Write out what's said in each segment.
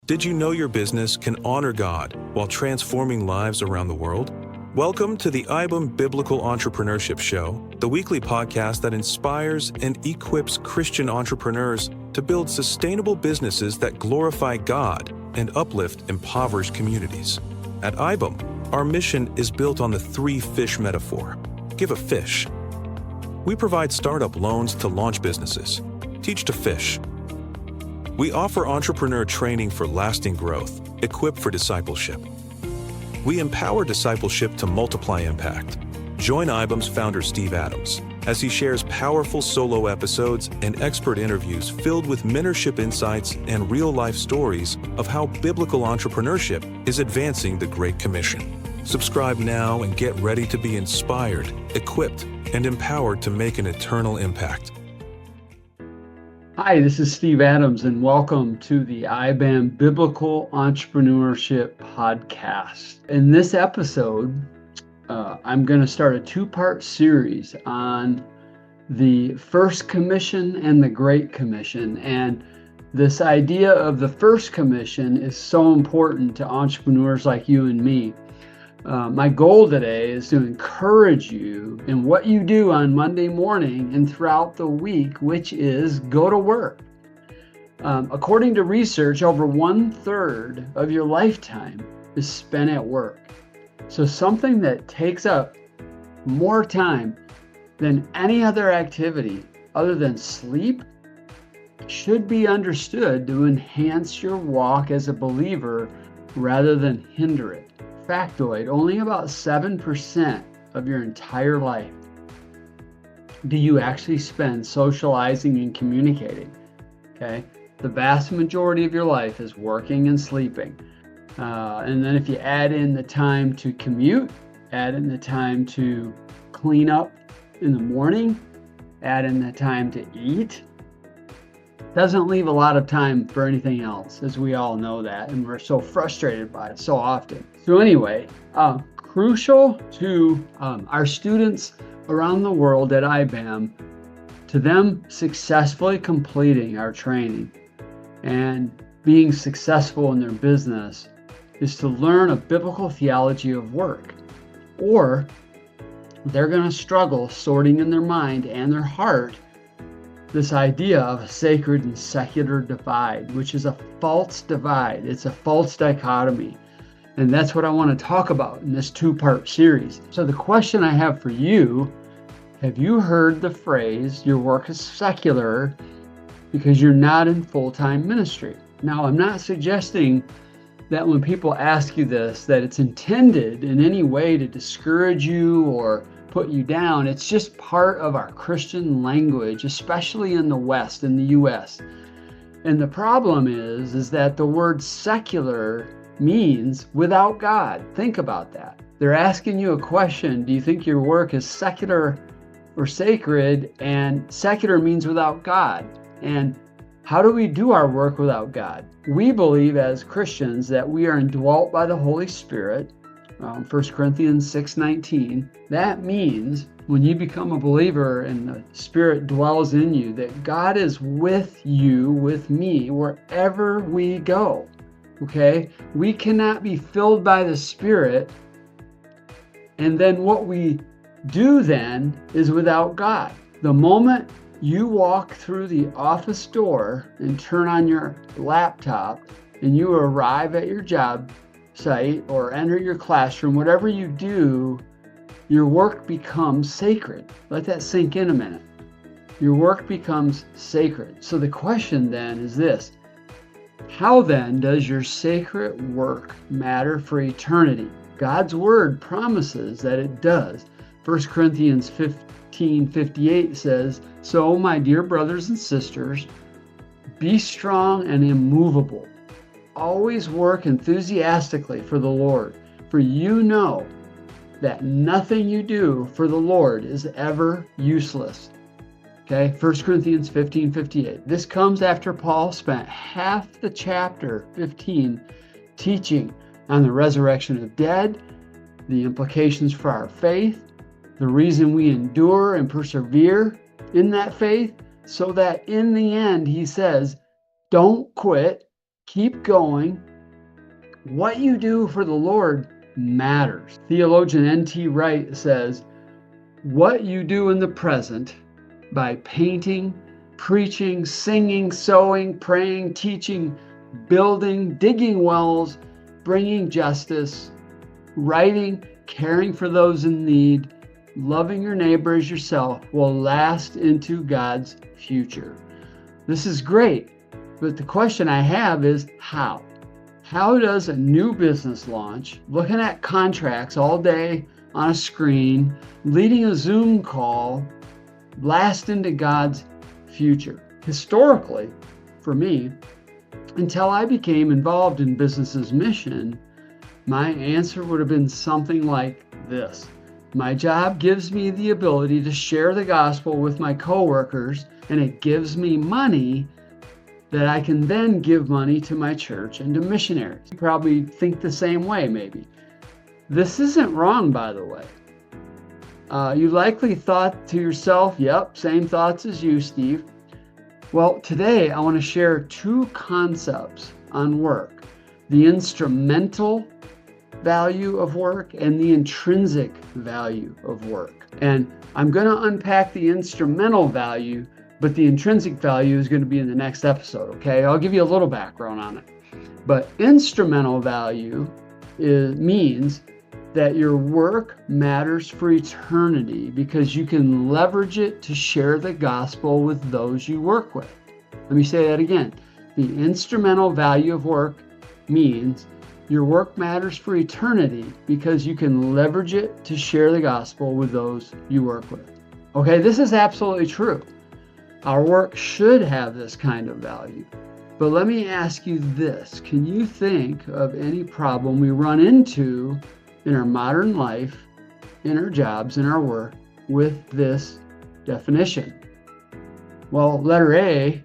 Did you know your business can honor God while transforming lives around the world? Welcome to the iBAM Biblical Entrepreneurship Show, the weekly podcast that inspires and equips Christian entrepreneurs to build sustainable businesses that glorify God and uplift impoverished communities. At iBAM, our mission is built on the three fish metaphor. Give a fish. We provide startup loans to launch businesses. Teach to fish. We offer entrepreneur training for lasting growth, equipped for discipleship. We empower discipleship to multiply impact. Join iBAM's founder, Steve Adams, as he shares powerful solo episodes and expert interviews filled with mentorship insights and real-life stories of how biblical entrepreneurship is advancing the Great Commission. Subscribe now and get ready to be inspired, equipped, and empowered to make an eternal impact. Hi, this is Steve Adams, and welcome to the iBAM Biblical Entrepreneurship Podcast. In this episode, I'm going to start a two-part series on the First Commission and the Great Commission. And this idea of the First Commission is so important to entrepreneurs like you and me. My goal today is to encourage you in what you do on Monday morning and throughout the week, which is go to work. According to research, over 1/3 of your lifetime is spent at work. So something that takes up more time than any other activity other than sleep should be understood to enhance your walk as a believer rather than hinder it. Factoid, only about 7% of your entire life do you actually spend socializing and communicating, okay? The vast majority of your life is working and sleeping. And then if you add in the time to commute, add in the time to clean up in the morning, add in the time to eat, doesn't leave a lot of time for anything else, as we all know that, and we're so frustrated by it so often. So anyway, crucial to our students around the world at iBAM, to them successfully completing our training and being successful in their business is to learn a biblical theology of work, or they're going to struggle sorting in their mind and their heart this idea of a sacred and secular divide, which is a false divide. It's a false dichotomy. And that's what I want to talk about in this two-part series. So the question I have for you, have you heard the phrase, your work is secular because you're not in full-time ministry? Now, I'm not suggesting that when people ask you this, that it's intended in any way to discourage you or put you down. It's just part of our Christian language, especially in the West, in the U.S. And the problem is that the word secular means without God. Think about that. They're asking you a question. Do you think your work is secular or sacred? And secular means without God. And how do we do our work without God? We believe as Christians that we are indwelt by the Holy Spirit. 1 Corinthians 6:19. That means when you become a believer and the Spirit dwells in you, that God is with you, with me, wherever we go. Okay? We cannot be filled by the Spirit, and then what we do then is without God. The moment you walk through the office door and turn on your laptop and you arrive at your job site or enter your classroom, whatever you do, your work becomes sacred. Let that sink in a minute. Your work becomes sacred. So the question then is this: how then does your sacred work matter for eternity? God's word promises that it does. 1 Corinthians 15:58 says, "So, my dear brothers and sisters, be strong and immovable. Always work enthusiastically for the Lord, for you know that nothing you do for the Lord is ever useless." Okay, 1 Corinthians 15:58. This comes after Paul spent half the chapter 15 teaching on the resurrection of dead, the implications for our faith, the reason we endure and persevere in that faith, so that in the end, he says, don't quit, Keep going. What you do for the Lord matters. Theologian N.T. Wright says, what you do in the present by painting, preaching, singing, sewing, praying, teaching, building, digging wells, bringing justice, writing, caring for those in need, loving your neighbor as yourself will last into God's future. This is great, but the question I have is how? How does a new business launch, looking at contracts all day on a screen, leading a Zoom call, last into God's future? Historically, for me, until I became involved in business's mission, my answer would have been something like this. My job gives me the ability to share the gospel with my coworkers, and it gives me money that I can then give money to my church and to missionaries. You probably think the same way, maybe. This isn't wrong, by the way. You likely thought to yourself, yep, same thoughts as you, Steve. Well, today I want to share two concepts on work: the instrumental value of work and the intrinsic value of work. And I'm going to unpack the instrumental value, but the intrinsic value is going to be in the next episode, okay? I'll give you a little background on it. But instrumental value means that your work matters for eternity because you can leverage it to share the gospel with those you work with. Let me say that again. The instrumental value of work means your work matters for eternity because you can leverage it to share the gospel with those you work with. Okay, this is absolutely true. Our work should have this kind of value. But let me ask you this. Can you think of any problem we run into in our modern life, in our jobs, in our work with this definition? Well, letter A,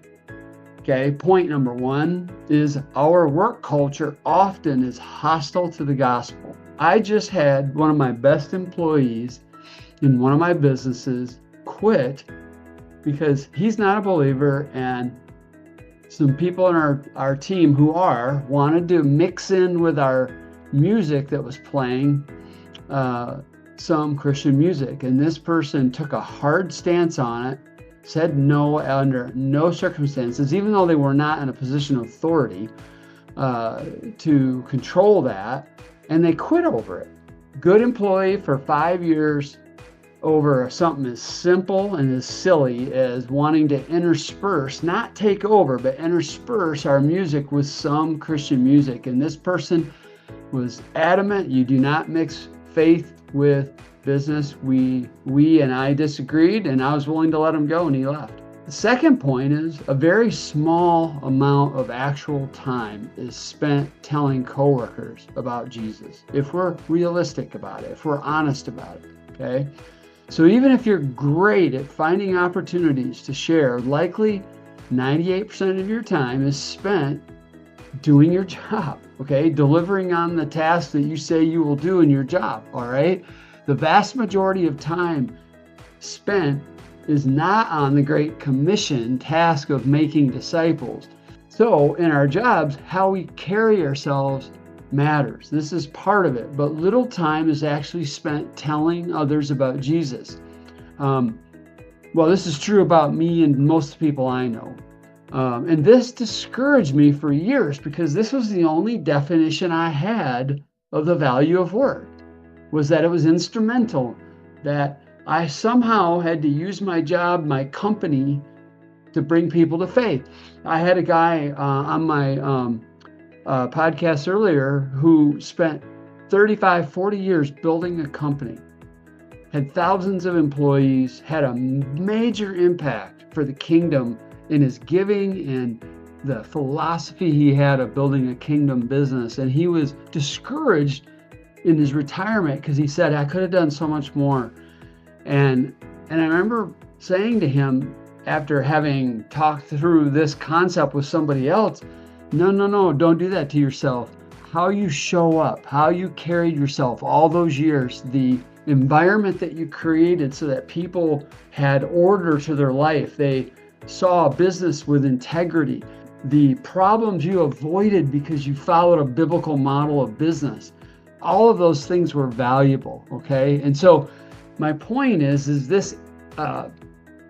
okay, point number one is our work culture often is hostile to the gospel. I just had one of my best employees in one of my businesses quit because he's not a believer, and some people in our team who wanted to mix in with our music that was playing some Christian music. And this person took a hard stance on it, said no under no circumstances, even though they were not in a position of authority to control that, and they quit over it. Good employee for 5 years over something as simple and as silly as wanting to intersperse, not take over, but intersperse our music with some Christian music. And this person was adamant, you do not mix faith with business. We and I disagreed, and I was willing to let him go, and he left. The second point is a very small amount of actual time is spent telling coworkers about Jesus, if we're realistic about it, if we're honest about it, okay? So even if you're great at finding opportunities to share, likely 98% of your time is spent doing your job, okay? Delivering on the tasks that you say you will do in your job, all right? The vast majority of time spent is not on the Great Commission task of making disciples. So in our jobs, how we carry ourselves matters. This is part of it, but little time is actually spent telling others about Jesus. Well, this is true about me and most people I know. And this discouraged me for years because this was the only definition I had of the value of work, was that it was instrumental, that I somehow had to use my job, my company, to bring people to faith. I had a guy on my podcast earlier who spent 35, 40 years building a company, had thousands of employees, had a major impact for the kingdom in his giving and the philosophy he had of building a kingdom business. And he was discouraged in his retirement because he said, I could have done so much more. And I remember saying to him, after having talked through this concept with somebody else, no, don't do that to yourself. How you show up, how you carried yourself all those years, the environment that you created so that people had order to their life. They saw a business with integrity. the problems you avoided because you followed a biblical model of business. All of those things were valuable, okay? And so my point is this,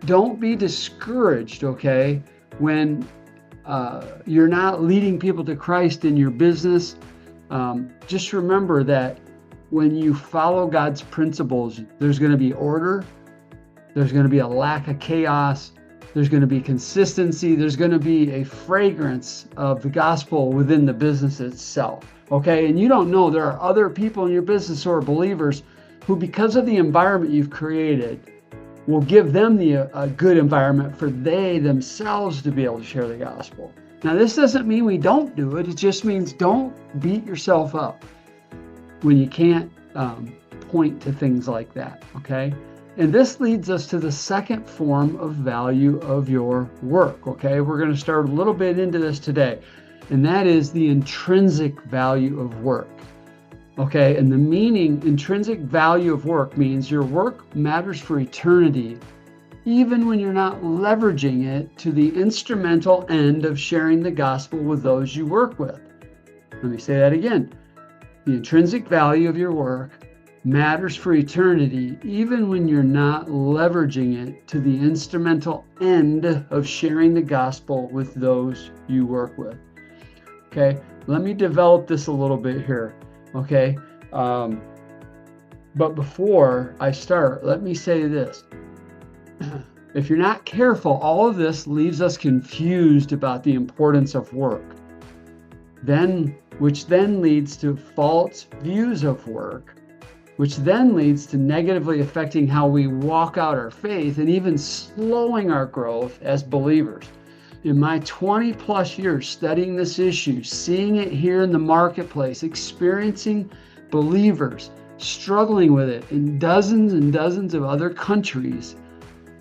don't be discouraged, okay, when you're not leading people to Christ in your business. Just remember that when you follow God's principles, there's going to be order, there's going to be a lack of chaos, there's going to be consistency, there's going to be a fragrance of the gospel within the business itself, okay? And you don't know, there are other people in your business who are believers who, because of the environment you've created, will give them a good environment for they themselves to be able to share the gospel. Now, this doesn't mean we don't do it. It just means don't beat yourself up when you can't point to things like that, okay? And this leads us to the second form of value of your work, okay? We're going to start a little bit into this today, and that is the intrinsic value of work, okay? And the meaning, intrinsic value of work means your work matters for eternity, even when you're not leveraging it to the instrumental end of sharing the gospel with those you work with. Let me say that again. The intrinsic value of your work matters for eternity, even when you're not leveraging it to the instrumental end of sharing the gospel with those you work with. Okay, let me develop this a little bit here, okay? But before I start, let me say this. If you're not careful, all of this leaves us confused about the importance of work, which then leads to false views of work, which then leads to negatively affecting how we walk out our faith and even slowing our growth as believers. In my 20 plus years studying this issue, seeing it here in the marketplace, experiencing believers struggling with it in dozens and dozens of other countries,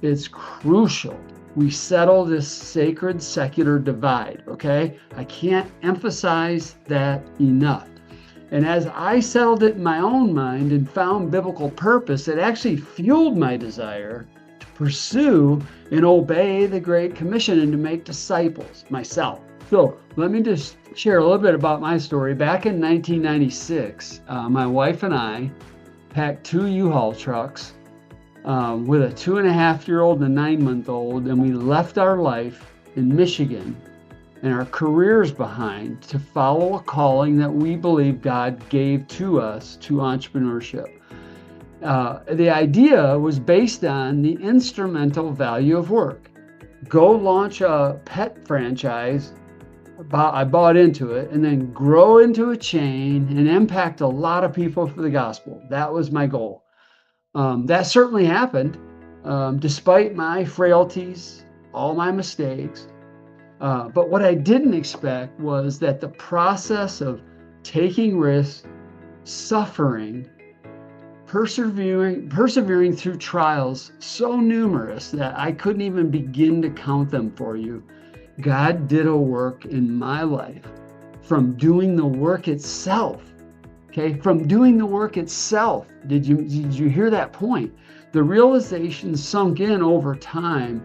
it's crucial we settle this sacred secular divide, okay? I can't emphasize that enough. And as I settled it in my own mind and found biblical purpose, it actually fueled my desire to pursue and obey the Great Commission and to make disciples myself. So let me just share a little bit about my story. Back in 1996, my wife and I packed 2 U-Haul trucks with a 2.5-year-old and a 9-month-old, and we left our life in Michigan and our careers behind to follow a calling that we believe God gave to us to entrepreneurship. The idea was based on the instrumental value of work. Go launch a pet franchise. I bought into it, and then grow into a chain and impact a lot of people for the gospel. That was my goal. That certainly happened, despite my frailties, all my mistakes. But what I didn't expect was that the process of taking risks, suffering, persevering through trials so numerous that I couldn't even begin to count them for you, God did a work in my life from doing the work itself. Okay, from doing the work itself. Did you hear that point? The realization sunk in over time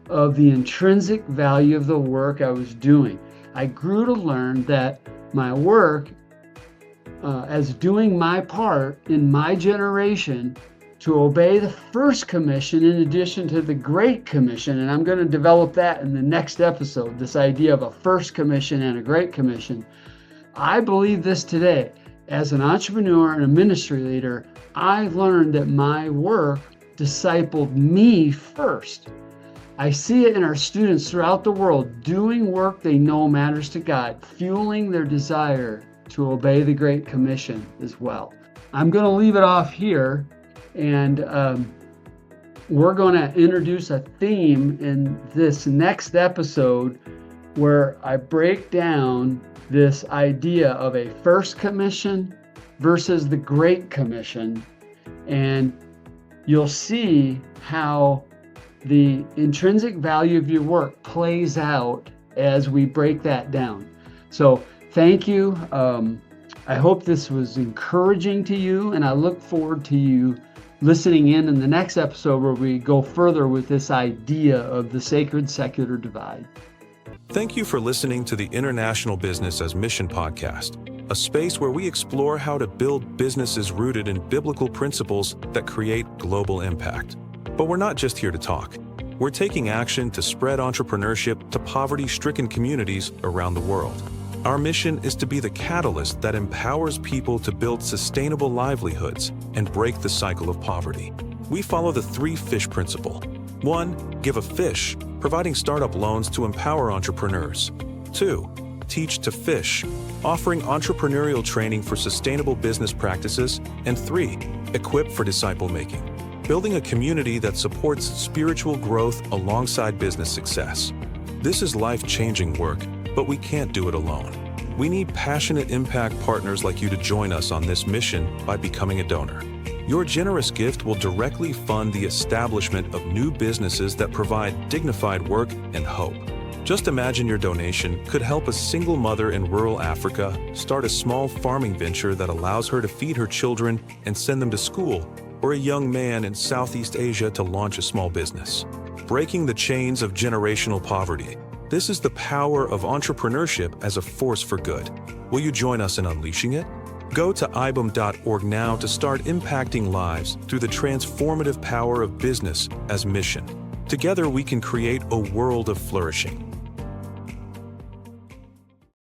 of the intrinsic value of the work I was doing. I grew to learn that my work, as doing my part in my generation to obey the first commission in addition to the Great Commission, and I'm going to develop that in the next episode, this idea of a first commission and a Great Commission. I believe this today. As an entrepreneur and a ministry leader, I learned that my work discipled me first. I see it in our students throughout the world doing work they know matters to God, fueling their desire to obey the Great Commission as well. I'm going to leave it off here, and we're going to introduce a theme in this next episode where I break down this idea of a first commission versus the Great Commission, and you'll see how the intrinsic value of your work plays out as we break that down. So thank you. I hope this was encouraging to you, and I look forward to you listening in the next episode where we go further with this idea of the sacred secular divide. Thank you for listening to the International Business as Mission podcast, a space where we explore how to build businesses rooted in biblical principles that create global impact. But we're not just here to talk. We're taking action to spread entrepreneurship to poverty-stricken communities around the world. Our mission is to be the catalyst that empowers people to build sustainable livelihoods and break the cycle of poverty. We follow the 3 fish principle. 1. Give a fish, providing startup loans to empower entrepreneurs. 2. Teach to fish, offering entrepreneurial training for sustainable business practices. And 3. Equip for disciple making, building a community that supports spiritual growth alongside business success. This is life-changing work, but we can't do it alone. We need passionate impact partners like you to join us on this mission by becoming a donor. Your generous gift will directly fund the establishment of new businesses that provide dignified work and hope. Just imagine your donation could help a single mother in rural Africa start a small farming venture that allows her to feed her children and send them to school, or a young man in Southeast Asia to launch a small business. Breaking the chains of generational poverty. This is the power of entrepreneurship as a force for good. Will you join us in unleashing it? Go to ibam.org now to start impacting lives through the transformative power of business as mission. Together we can create a world of flourishing.